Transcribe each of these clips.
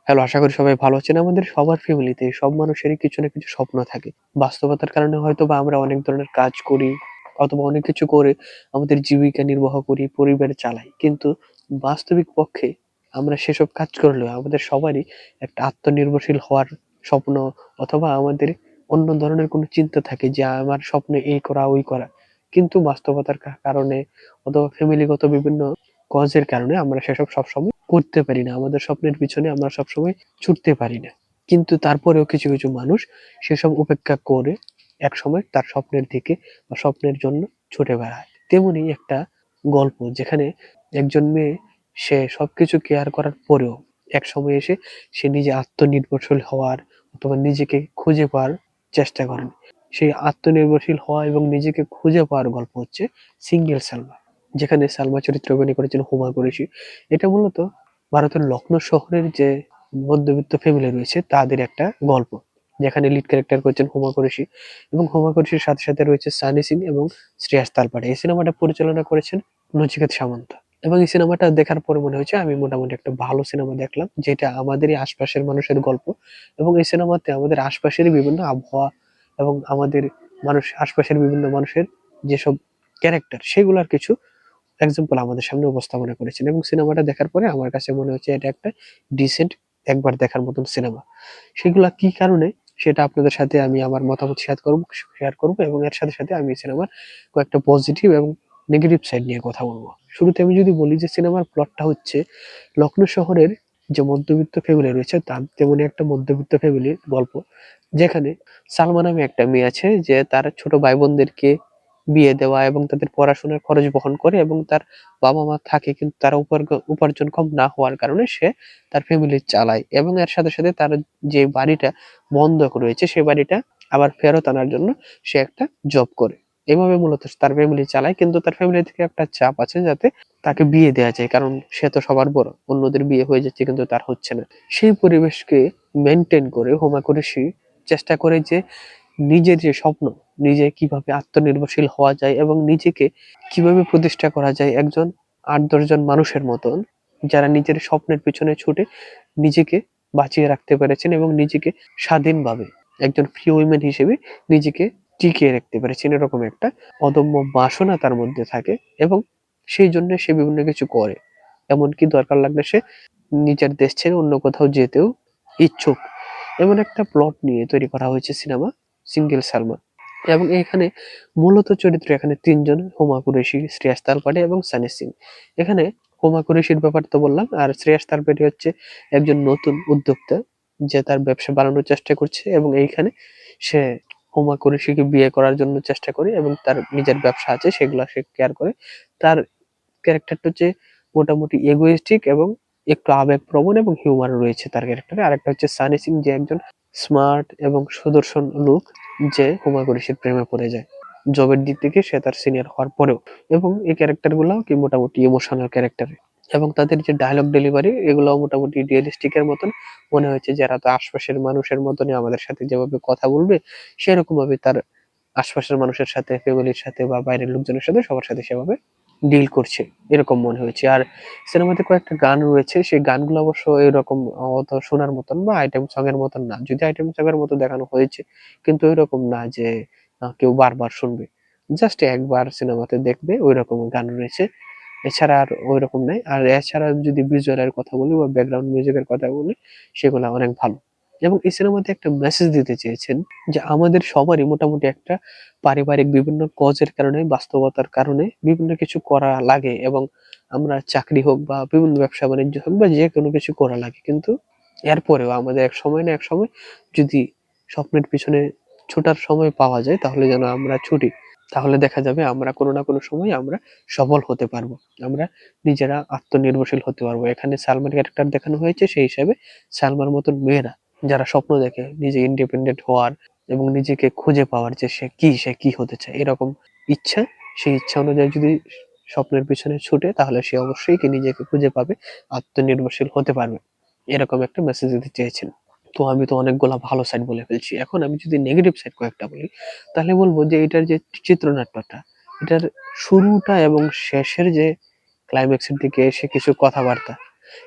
Hello, আশা করি সবাই ভালো আছেন। আমাদের সবার ফ্যামিলিতে সব মানুষেরই কিছু না কিছু স্বপ্ন থাকে। বাস্তবতার কারণে হয়তোবা আমরা অনেক ধরনের কাজ করি অথবা অনেক কিছু করে আমাদের জীবিকা নির্বাহ করি, পরিবার চালাই। কিন্তু বাস্তবিক পক্ষে আমরা সেসব কাজ করলেও আমাদের সবারই একটা আত্মনির্ভরশীল হওয়ার স্বপ্ন অথবা আমাদের অন্য ধরনের কোনো চিন্তা থাকে যে আমার স্বপ্ন এই করা, ওই করা। কিন্তু বাস্তবতার কারণে অথবা ফ্যামিলিগত বিভিন্ন কজের কারণে আমরা সেসব সবসময় করতে পারি না। আমাদের স্বপ্নের পিছনে আমরা সবসময় ছুটতে পারি না। কিন্তু তারপরেও কিছু, কিছু মানুষ সেসব উপেক্ষা করে একসময় তার স্বপ্নের দিকে বা স্বপ্নের জন্য ছুটে বেড়ায়। তেমনি একটা গল্প যেখানে একজন মেয়ে সে সবকিছু কেয়ার করার পরেও একসময় এসে সে নিজে আত্মনির্ভরশীল হওয়ার অথবা নিজেকে খুঁজে পাওয়ার চেষ্টা করেন। সেই আত্মনির্ভরশীল হওয়া এবং নিজেকে খুঁজে পাওয়ার গল্প হচ্ছে সিঙ্গেল সালমা। যেখানে সালমা চরিত্রে অভিনয় করেছেন হুমা কুরেশি। এটা মূলত ভারতের লখনৌ শহরের যে মধ্যবিত্ত ফ্যামিলি রয়েছে তাদের একটা গল্প। যেখানে লিড ক্যারেক্টার করেছেন হুমা কুরেশি এবং হুমা কুরেশির সাথে সাথে রয়েছে সানি সিং এবং শ্রেয়াস তালপাড়ে। এই সিনেমাটা পরিচালনা করেছেন নচিকেত সামন্ত। এবং এই সিনেমাটা দেখার পরে মনে হয়েছে আমি মোটামুটি একটা ভালো সিনেমা দেখলাম, যেটা আমাদেরই আশপাশের মানুষের গল্প। এবং এই সিনেমাতে আমাদের আশপাশেরই বিভিন্ন আবহাওয়া এবং আমাদের আশপাশের বিভিন্ন মানুষের যেসব ক্যারেক্টার সেগুলার কিছু এক্সাম্পল আমাদের সামনে উপস্থাপনা করেছেন। এবং সিনেমাটা দেখার পরে আমার কাছে মনে হচ্ছে এটা একটা ডিসেন্ট, একবার দেখার মতন সিনেমা। সেগুলা কি কারণে সেটা আপনাদের সাথে আমি আমার মতামত শেয়ার করব এবং এর সাথে সাথে আমি সিনেমার কয়েকটা পজিটিভ এবং নেগেটিভ সাইড নিয়ে কথা বলবো। শুরুতে আমি যদি বলি যে সিনেমার প্লটটা হচ্ছে লখনৌ শহরের যে মধ্যবিত্ত ফ্যামিলি রয়েছে তার তেমনি একটা মধ্যবিত্ত ফ্যামিলির গল্প। যেখানে সালমা নামে একটা মেয়ে আছে যে তার ছোট ভাই বোনদেরকে বিয়ে দেওয়া এবং তাদের পড়াশোনার খরচ বহন করে এবং তার বাবা-মা থাকে কিন্তু তারা উপার্জন কম না হওয়ার কারণে সে তার ফ্যামিলি চালায় এবং এর সাথে, সাথে তার যে বাড়িটা বন্ধক রয়েছে সেই বাড়িটা আবার ফেরত আনার জন্য সে একটা জব করে। এভাবে মূলত তার ফ্যামিলি চালায়, কিন্তু তার ফ্যামিলি থেকে একটা চাপ আছে যাতে তাকে বিয়ে দেয়া যায়। কারণ সে তো সবার বড়। অন্যদের বিয়ে হয়ে যাচ্ছে কিন্তু তার হচ্ছে না। সেই পরিবেশকে মেইনটেইন করে হুমা কুরেশি চেষ্টা করে যে নিজের যে স্বপ্ন, নিজে কিভাবে আত্মনির্ভরশীল হওয়া যায় এবং নিজেকে কিভাবে প্রতিষ্ঠা করা যায় একজন ৮-১০ জন মানুষের মতন, যারা নিজের স্বপ্নের পিছনে ছুটে নিজেকে বাঁচিয়ে রাখতে পেরেছেন এবং নিজেকে স্বাধীনভাবে একজন ফ্রি উইমেন হিসেবে নিজেকে টিকিয়ে রাখতে পেরেছেন। এরকম একটা অদম্য বাসনা তার মধ্যে থাকে এবং সেই জন্য সে বিভিন্ন কিছু করে। এমনকি দরকার লাগলে সে নিজের দেশ ছেড়ে অন্য কোথাও যেতেও ইচ্ছুক। এমন একটা প্লট নিয়ে তৈরি করা হয়েছে সিনেমা সিঙ্গেল সালমা। এবং এখানে মূলত চরিত্র এখানে তিনজন: হুমা কুরেশি, শ্রেয়াস তালপাড়ে এবং সানি সিং। এখানে হুমা কুরেশির ব্যাপার তো বললাম, আর শ্রেয়াস তালপাড়ে হচ্ছে একজন নতুন উদ্যোক্তা যে তার ব্যবসা বাড়ানোর চেষ্টা করছে এবং এইখানে সে হুমা কুরেশিকে বিয়ে করার জন্য চেষ্টা করে এবং তার নিজের ব্যবসা আছে সেগুলা সে কেয়ার করে। তার ক্যারেক্টারটা হচ্ছে মোটামুটি egoistic এবং একটু আবেগপ্রবণ এবং হিউমার রয়েছে তার ক্যারেক্টারে। আরেকটা হচ্ছে সানি সিং যে একজন স্মার্ট এবং সুদর্শন লোক যে হুমা কুরেশির প্রেমে পড়ে যায় জবের দিক থেকে সে তার সিনিয়র হওয়ার পরেও। এবং এই ক্যারেক্টার গুলো কি মোটামুটি ইমোশনাল ক্যারেক্টার এবং তাদের যে ডায়লগ ডেলিভারি এগুলো মোটামুটি রিয়েলিস্টিকের মতন মনে হয়েছে। যারা তো আশপাশের মানুষের মতনই আমাদের সাথে যেভাবে কথা বলবে সেরকম ভাবে তার আশপাশের মানুষের সাথে, ফ্যামিলির সাথে বা বাইরের লোকজনের সাথে সবার সাথে সেভাবে ডিল করছে এরকম মনে হয়েছে। আর সিনেমাতে কয়েকটা গান রয়েছে, সেই গানগুলো অবশ্য এরকম অত শোনার মতন বা আইটেম সং এর মতন না। যদি আইটেম সং এর মতো দেখানো হয়েছে কিন্তু এরকম না যে কেউ বারবার শুনবে। জাস্ট একবার সিনেমাতে দেখবে ওইরকম গান রয়েছে। এছাড়া আর ওইরকম নাই। আর এছাড়া যদি ভিজুয়াল এর কথা বলি বা ব্যাকগ্রাউন্ড মিউজিক এর কথা বলি সেগুলা অনেক ভালো। এবং এই সিনেমাতে একটা মেসেজ দিতে চেয়েছেন যে আমাদের সবারই মোটামুটি একটা পারিবারিক বিভিন্ন কজের কারণে, বাস্তবতার কারণে বিভিন্ন কিছু করা লাগে এবং আমরা চাকরি হোক বা বিভিন্ন ব্যবসা বাণিজ্য হোক বা যে কোনো কিছু করা লাগে। কিন্তু এরপরেও আমাদের এক সময় না এক সময় যদি স্বপ্নের পিছনে ছোটার সময় পাওয়া যায় তাহলে যেন আমরা ছুটি। তাহলে দেখা যাবে আমরা কোনো না কোনো সময় আমরা সফল হতে পারবো। আমরা নিজেরা আত্মনির্ভরশীল হতে পারবো। এখানে সালমার ক্যারেক্টার দেখানো হয়েছে সেই হিসাবে সালমার মতন মেয়েরা যারা স্বপ্ন দেখে নিজে ইন্ডিপেন্ডেন্ট হওয়ার এবং নিজেকে খুঁজে পাওয়ার যে সে কি হতে চায় এরকম ইচ্ছা, সেই ইচ্ছা অনুযায়ী যদি স্বপ্নের পিছনে ছুটে তাহলে সে অবশ্যই কি নিজেকে খুঁজে পাবে, আত্মনির্ভরশীল হতে পারবে। এরকম একটা মেসেজ দিতে চেয়েছেন। তো আমি তো অনেকগুলা ভালো সাইড বলে ফেলছি। এখন আমি যদি নেগেটিভ সাইড কয়েকটা বলি তাহলে বলবো যে এটার যে চিত্রনাট্যটা, এটার শুরুটা এবং শেষের যে ক্লাইম্যাক্সের দিকে এসে কিছু কথাবার্তা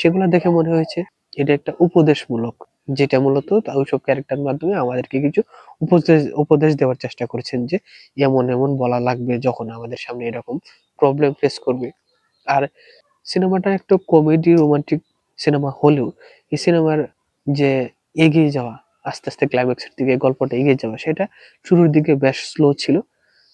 সেগুলো দেখে মনে হয়েছে এটা একটা উপদেশমূলক, যেটা মূলত ওইসব ক্যারেক্টার মাধ্যমে আমাদেরকে কিছু উপদেশ উপদেশ দেওয়ার চেষ্টা করেছেন যে এমন এমন বলা লাগবে যখন আমাদের সামনে এরকম প্রবলেম ফেস করবে। আর সিনেমাটা একটা কমেডি রোমান্টিক সিনেমা হলেও এই সিনেমার যে এগিয়ে যাওয়া, আস্তে আস্তে ক্লাইম্যাক্সের দিকে গল্পটা এগিয়ে যাওয়া, সেটা শুরুর দিকে বেশ স্লো ছিল।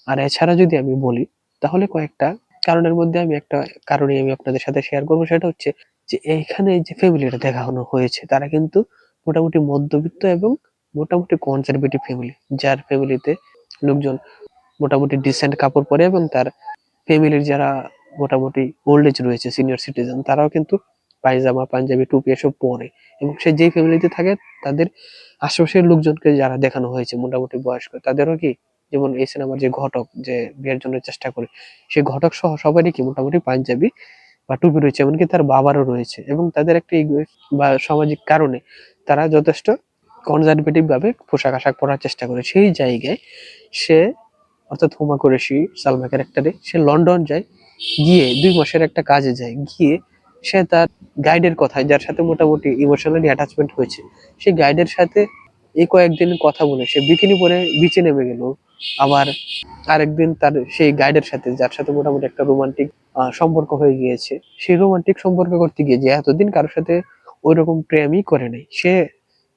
আর এছাড়া যদি আমি বলি তাহলে কয়েকটা কারণের মধ্যে আমি একটা কারণে আমি আপনাদের সাথে শেয়ার করবো, সেটা হচ্ছে যে এইখানে যে ফ্যামিলিটা দেখানো হয়েছে তারা কিন্তু মোটামুটি মধ্যবিত্ত এবং মোটামুটি কনজারভেটিভ ফ্যামিলি, যার ফ্যামিলিতে লোকজন মোটামুটি ডিসেন্ট কাপড় পরে এবং তার ফ্যামিলির যারা মোটামুটি ওল্ড এজ রয়েছে, সিনিয়র সিটিজেন, তারাও কিন্তু পায়জামা পাঞ্জাবি টুপি এসব পরে। এবং সে যেই ফ্যামিলিতে থাকে তাদের আশেপাশের লোকজনকে যারা দেখানো হয়েছে মোটামুটি বয়স্ক, তাদেরও কি, যেমন এই সিনেমার যে ঘটক যে বিয়ের জন্য চেষ্টা করে, সেই ঘটক সহ সবারই কি মোটামুটি পাঞ্জাবি বা টুপি রয়েছে, এমনকি তার বাবারও রয়েছে। এবং তাদের একটা বা সামাজিক কারণে তারা যথেষ্ট কনজারভেটিভ ভাবে পোশাক আশাক পরার চেষ্টা করে। সেই জায়গায় সে, অর্থাৎ হুমা কুরেশি সালমা ক্যারেক্টারে, সে লন্ডন যায়, গিয়ে ২ মাসের একটা কাজে যায়, গিয়ে সে তার গাইডের কথায়, যার সাথে মোটামুটি ইমোশনালি অ্যাটাচমেন্ট হয়েছে, সেই গাইডের সাথে এই কয়েকদিন কথা বলে সে বিকিনি পরে বিচে নেমে গেল। আবার আরেকদিন তার সেই গাইডের সাথে, যার সাথে মোটামুটি একটা রোমান্টিক সম্পর্ক হয়ে গিয়েছে, সেই রোমান্টিক সম্পর্ক করতে গিয়ে, যে এতদিন কারোর সাথে ওইরকম প্রেমই করে নাই, সে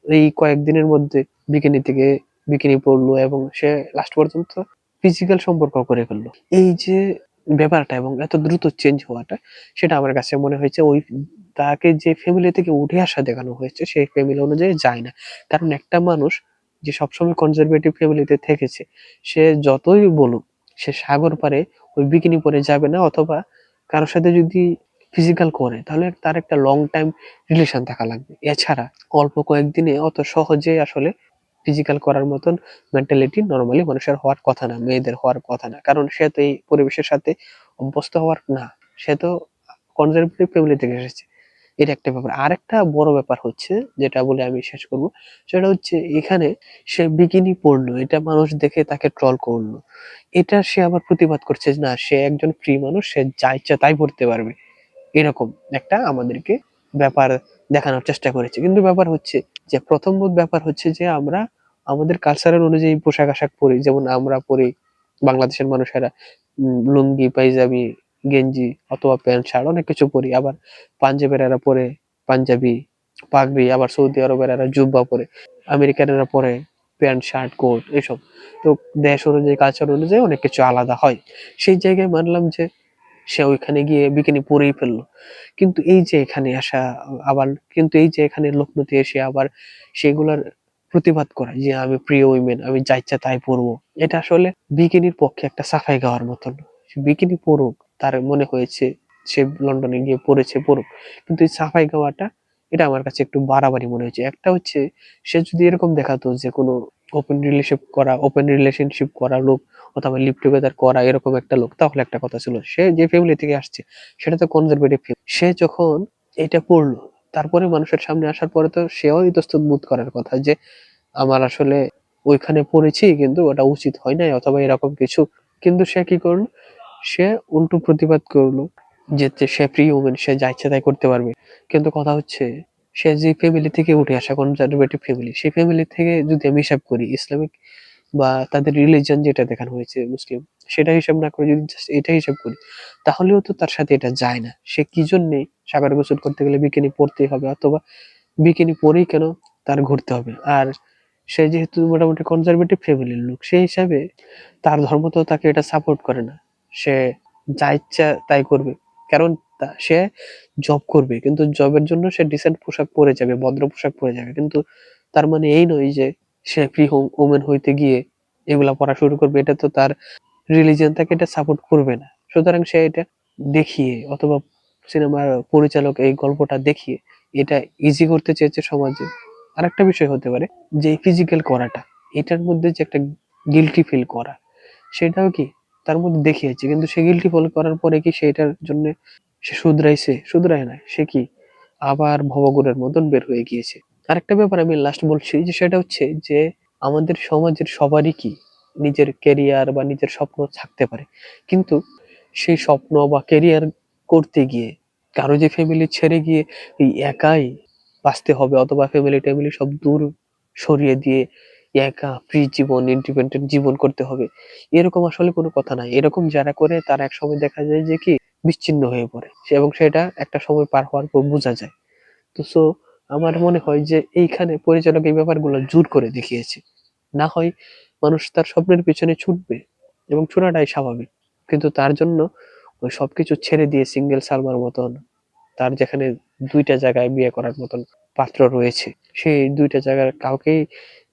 এই কয়েকদিনের মধ্যে বিকিনি থেকে বিকিনি পরলো এবং সে লাস্ট পর্যন্ত ফিজিক্যাল সম্পর্ক করে ফেললো। এই যে ব্যাপারটা এবং এত দ্রুত চেঞ্জ হওয়াটা, সেটা আমার কাছে মনে হয়েছে ওই তাকে যে ফ্যামিলি থেকে উঠে আসা দেখানো হয়েছে সেই ফ্যামিলি অনুযায়ী যায় না। কারণ একটা মানুষ যে সবসময় কনজারভেটিভ ফ্যামিলিতে থেকেছে, সে যতই বলুক সে সাগর পারে ওই বিকিনি পরে যাবে না, অথবা কারোর সাথে যদি ফিজিক্যাল করে তাহলে তার একটা লং টাইম রিলেশন থাকা লাগবে। এছাড়া অল্প কয়েকদিনে অত সহজে আসলে ফিজিক্যাল করার মতন মেন্টালিটি নরমালি মানুষের হওয়ার কথা না, মেয়েদের হওয়ার কথা না। কারণ সে তো এই পরিবেশের সাথে অভ্যস্ত হওয়ার না, সে তো কনজারভেটিভ ফ্যামিলি থেকে এসেছে। এটা একটা ব্যাপার। আরেকটা বড় ব্যাপার হচ্ছে, যেটা বলে আমি শেষ করব, সেটা হচ্ছে এখানে সে বিকিনি পরলো, এটা মানুষ দেখে তাকে ট্রল করলো। এটা সে আবার প্রতিবাদ করছে যে না, সে একজন ফ্রি মানুষ, সে যা ইচ্ছা তাই পড়তে পারবে। এরকম একটা আমাদেরকে ব্যাপার দেখানোর চেষ্টা করেছে। কিন্তু ব্যাপার হচ্ছে যে প্রথম ব্যাপার হচ্ছে যে আমরা আমাদের কালচারের অনুযায়ী পোশাক আশাক পরি, যেমন আমরা পরি বাংলাদেশের মানুষেরা লুঙ্গি পাইজাবি গেঞ্জি অথবা প্যান্ট শার্ট অনেক কিছু পরি। আবার পাঞ্জাবেরা পরে পাঞ্জাবি পাগড়ি, আবার সৌদি আরবের জুব্বা পরে, আমেরিকানরা পরে প্যান্ট শার্ট কোট এসব। তো দেশ অনুযায়ী কালচার অনুযায়ী অনেক কিছু আলাদা হয়। সেই জায়গায় মানলাম যে সে ওইখানে গিয়ে বিকিনি পরেই ফেললো। কিন্তু এই যে এখানে আসা, আবার কিন্তু এই যে এখানে লখনৌতে এসে আবার সেগুলার প্রতিবাদ করা যে আমি প্রিয় উইমেন, আমি যা ইচ্ছা তাই পরবো, এটা আসলে বিকিনির পক্ষে একটা সাফাই গাওয়ার মতন। সে বিকিনি পরুক, তার মনে হয়েছে সে লন্ডনে গিয়ে পড়েছে পড়ুক, কিন্তু এই সাফাই গাওয়াটা, এটা আমার কাছে একটু বাড়াবাড়ি মনে হয়েছে। একটা হচ্ছে সে যদি এরকম দেখাতো যে কোনো ওপেন রিলেশনশিপ করা লোক অথবা লিভ টুগেদার করা এরকম একটা লোক, তাহলে একটা কথা ছিল। সে যে ফ্যামিলি থেকে আসছে সেটা তো কনজারভেটিভ ফ্যামিলি, সে যখন এটা পড়লো তারপরে মানুষের সামনে আসার পরে তো সেও ইতস্তত বোধ করার কথা যে আমার আসলে ওইখানে পড়েছি কিন্তু ওটা উচিত হয় নাই অথবা এরকম কিছু। কিন্তু সে কি করলো, সে উল্টো প্রতিবাদ করলো যে সে ফ্রি উমেন, সে যা ইচ্ছা তাই করতে পারবে। কিন্তু কথা হচ্ছে সে যে ফ্যামিলি থেকে উঠে আসা কনজারভেটিভ ফ্যামিলি, সেই ফ্যামিলি থেকে যদি আমি হিসাব করি ইসলামিক বা তাদের রিলিজিয়ন যেটা দেখানো হয়েছে মুসলিম, সেটা হিসাব না করে যদি জাস্ট এটা হিসাব করি, তাহলেও তো তার সাথে এটা যায় না। সে কি জন্যে সাগর গোসল করতে গেলে বিকিনি পরতেই হবে, অথবা বিকিনি পরেই কেন তার ঘুরতে হবে। আর সে যেহেতু মোটামুটি কনজারভেটিভ ফ্যামিলির লোক, সেই হিসাবে তার ধর্ম তো তাকে এটা সাপোর্ট করে না। সে যা ইচ্ছা তাই করবে। কারণ সে জব করবে, কিন্তু জবের জন্য সে ডিসেন্ট পোশাক পরে যাবে, ভদ্র পোশাক পরে যাবে। কিন্তু তার মানে এই নয় যে সে ফ্রি ওমেন হইতে গিয়ে এগুলা পড়া শুরু করবে। এটা তো তার রিলিজিয়ন তাকে এটা সাপোর্ট করবে না। সুতরাং সে এটা দেখিয়ে, অথবা সিনেমার পরিচালক এই গল্পটা দেখিয়ে এটা ইজি করতে চেয়েছে সমাজে। আরেকটা বিষয় হতে পারে যে ফিজিক্যাল করাটা, এটার মধ্যে যে একটা গিল্টি ফিল করা, সেটাও কি তার মধ্যে দেখিয়েছে। কিন্তু সে গিল্টি ফিল করার পরে কি সেটার জন্য সে শুধরাইছে? শুধরায় না। সে কি আবার ভবঘুরের মতন বের হয়ে গিয়েছে। আরেকটা ব্যাপার আমি লাস্ট বলছি, যে সেটা হচ্ছে যে আমাদের সমাজের সবারই কি নিজের ক্যারিয়ার বা নিজের স্বপ্ন থাকতে পারে। কিন্তু সেই স্বপ্ন বা ক্যারিয়ার করতে গিয়ে কারো যে ফ্যামিলি ছেড়ে গিয়ে এই একাই বাঁচতে হবে অথবা ফ্যামিলি-ট্যামিলি সব দূর সরিয়ে দিয়ে একা ফ্রি জীবন, ইন্ডিপেন্ডেন্ট জীবন করতে হবে। এরকম আসলে কোনো কথা নাই। এরকম যারা করে তারা একসময় দেখা যায় যে কি বিচ্ছিন্ন হয়ে পড়ে। এবং সেটা একটা সময় পার হওয়ার পর বোঝা যায়। তো আমার মনে হয় যে এইখানে পরিচালক এই ব্যাপারগুলো জোর করে দেখিয়েছে। না হয় মানুষ তার স্বপ্নের পেছনে ছুটবে এবং ছোটাটাই স্বাভাবিক। কিন্তু তার জন্য ওই সবকিছু ছেড়ে দিয়ে সিঙ্গেল সালমার মতন তার যেখানে ২ টা জায়গায় বিয়ে করার মতন পাত্র রয়েছে, সে ২ টা জায়গার কাউকেই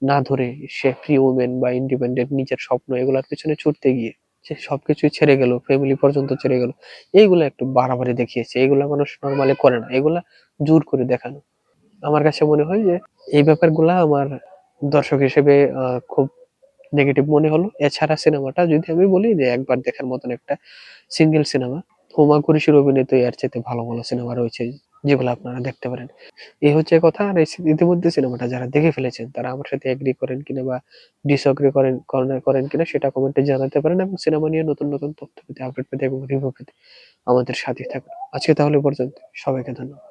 না ধরে সে ফ্রি ওমেন বা ইন্ডিপেন্ডেন্ট নিজের স্বপ্ন এগুলার পেছনে ছুটতে গিয়ে সে সবকিছুই ছেড়ে গেল, ফ্যামিলি পর্যন্ত ছেড়ে গেল। এইগুলা একটু বাড়াবাড়ি দেখিয়েছে। এগুলা মানুষ নরমালি করে না। এগুলা জোর করে দেখানো। আমার কাছে মনে হয় যে এই ব্যাপারগুলা আমার দর্শক হিসেবে খুব নেগেটিভ মনে হলো। এছাড়া সিনেমাটা যদি আমি বলি যে একবার দেখার মতন একটা সিঙ্গেল সিনেমা। হুমা কুরেশির অভিনীত এর চাইতে ভালো, ভালো সিনেমা রয়েছে যেগুলো আপনারা দেখতে পারেন। এই হচ্ছে কথা। আর ইতিমধ্যে সিনেমাটা যারা দেখে ফেলেছেন তারা আমার সাথে এগ্রি করেন কিনা বা ডিসএগ্রি করেন কিনা সেটা কমেন্টে জানাতে পারেন এবং সিনেমা নিয়ে নতুন, নতুন তথ্য পেতে, আপডেট পেতে এবং রিভিউ পেতে আমাদের সাথেই থাকুন। আজকে তাহলে এ পর্যন্ত। সবাইকে ধন্যবাদ।